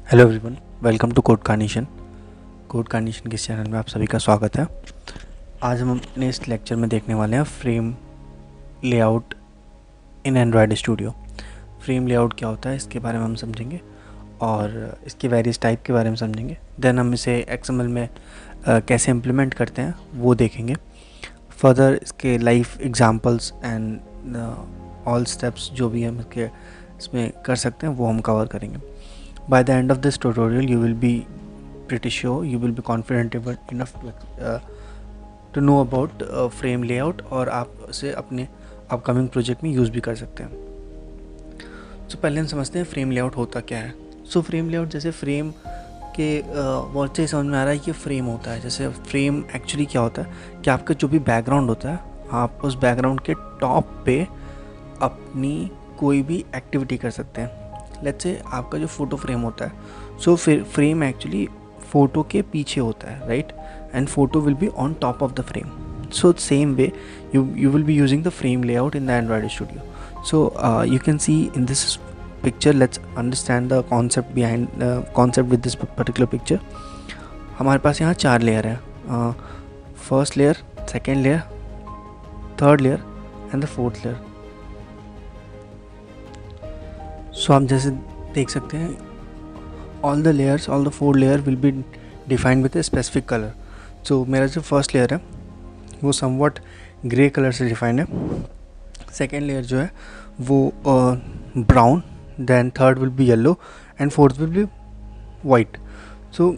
Hello everyone, welcome to Code Carnation. Code Carnation के इस channel में आप सभी का स्वागत है। आज हम अपने इस लेक्चर में देखने वाले हैं फ्रेम लेआउट इन एंड्रॉयड स्टूडियो। फ्रेम लेआउट क्या होता है इसके बारे में हम समझेंगे और इसके वेरियस टाइप के बारे में समझेंगे। देन हम इसे एक्सएमएल में कैसे इम्प्लीमेंट करते हैं वो देखेंगे। फर्दर इसके live examples and all steps जो भी हम इसमें कर सकते हैं वो हम कवर करेंगे। By the end of this tutorial, you will be pretty sure, you will be confident enough to know about frame layout और आप उसे अपने अपकमिंग प्रोजेक्ट में यूज़ भी कर सकते हैं। तो पहले हम समझते हैं फ्रेम लेआउट होता क्या है। सो फ्रेम लेआउट जैसे फ्रेम के वर्ड से समझ में आ रहा है कि फ्रेम होता है। जैसे फ्रेम एक्चुअली क्या होता है कि आपका जो भी बैकग्राउंड होता है, आप उस बैकग्राउंड के टॉप पे अपनी कोई भी एक्टिविटी कर सकते हैं। लेट्स से आपका जो फोटो फ्रेम होता है, सो फ्रेम एक्चुअली फ़ोटो के पीछे होता है, right, and photo will be on top of the frame. So same way you will be using the frame layout in the Android Studio. So you can see in this picture, let's understand the concept behind concept with this particular picture. हमारे पास यहाँ 4 layer है, first layer, second layer, third layer and the fourth layer. So आप जैसे देख सकते हैं, all the layers, all the 4 layer will be defined with a specific color. So मेरा जो फर्स्ट लेयर है वो समवट ग्रे कलर से डिफाइंड है, सेकेंड लेयर जो है वो brown, then third will be yellow and fourth will be white. So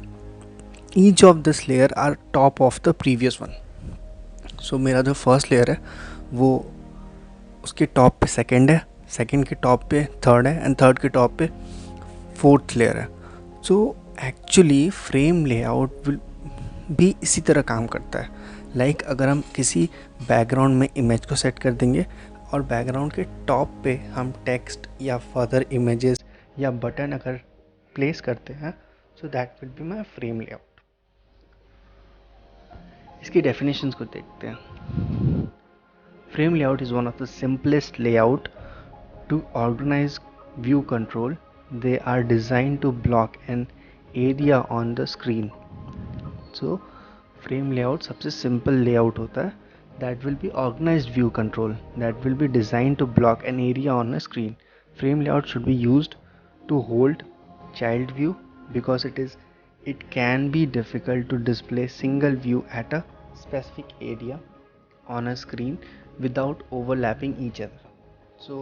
each of this layer are top of the previous one. So मेरा जो first layer है वो उसके टॉप पे सेकेंड है, सेकेंड के टॉप पे थर्ड है एंड थर्ड के टॉप पे फोर्थ लेयर है. So actually frame layout will भी इसी तरह काम करता है. लाइक अगर हम किसी बैकग्राउंड में इमेज को सेट कर देंगे और बैकग्राउंड के टॉप पे हम टेक्स्ट या फर्दर इमेजेस या बटन अगर प्लेस करते हैं, so that will be my frame layout. इसकी डेफिनेशंस को देखते हैं. Frame layout is one of the simplest layout to organize view control. They are design to block an area on the screen. So frame layout सबसे simple layout होता है that will be organized view control, that will be designed to block an area on a screen. Frame layout should be used to hold child view because it can be difficult to display single view at a specific area on a screen without overlapping each other. So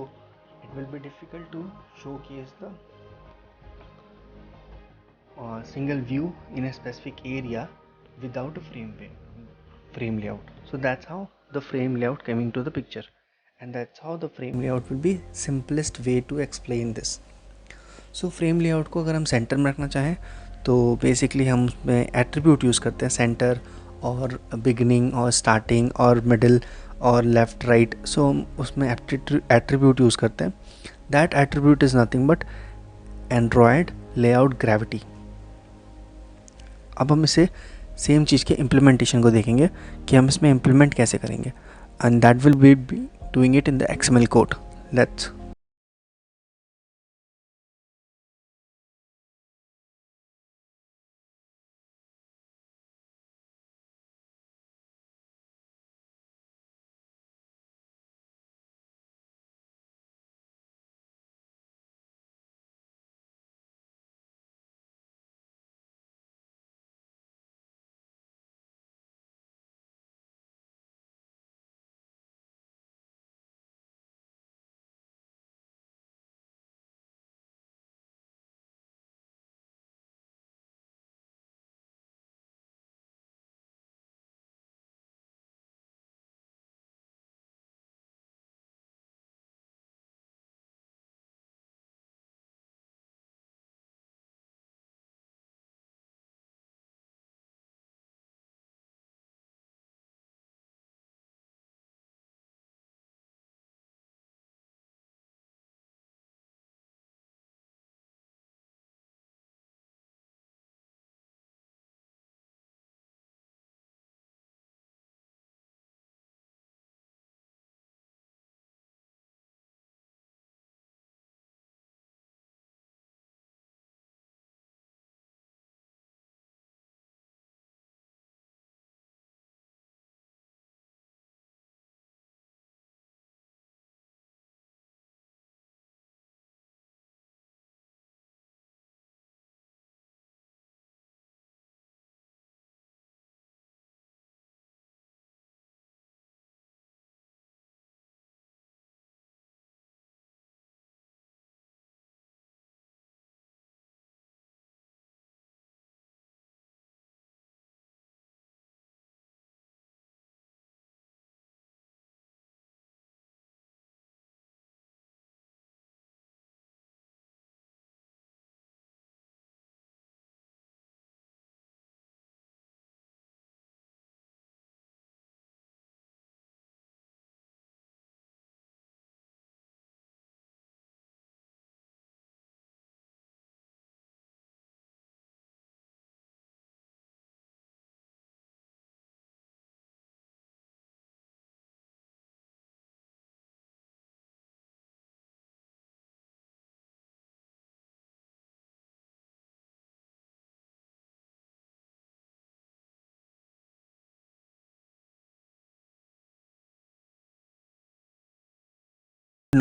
it will be difficult to showcase the single view in a specific area without a frame layout. So that's how the frame layout came into the picture, and that's how the frame layout will be simplest way to explain this. So frame layout को अगर हम centre में रखना चाहें तो basically हम उसमें attribute use करते हैं, सेंटर और बिगनिंग और स्टार्टिंग और मिडिल और लेफ़्ट राइट. सो हम उसमें एट्रीब्यूट यूज़ करते हैं. That attribute is nothing but Android layout gravity. अब हम इसे सेम चीज़ के इम्प्लीमेंटेशन को देखेंगे कि हम इसमें इम्प्लीमेंट कैसे करेंगे, and that will be doing it in the XML code. Let's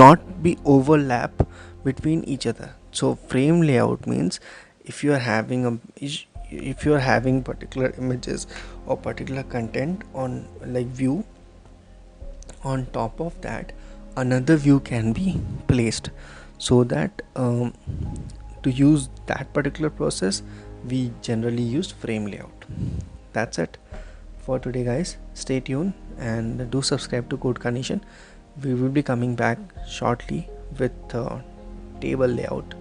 not be overlap between each other. So frame layout means if you are having if you are having particular images or particular content on like view, on top of that another view can be placed, so that to use that particular process we generally use frame layout. That's it for today, guys. Stay tuned and do subscribe to Code Carnation. We will be coming back shortly with table layout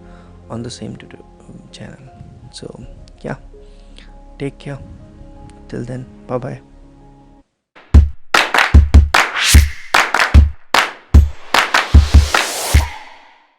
on the same channel. So yeah, take care till then, bye bye.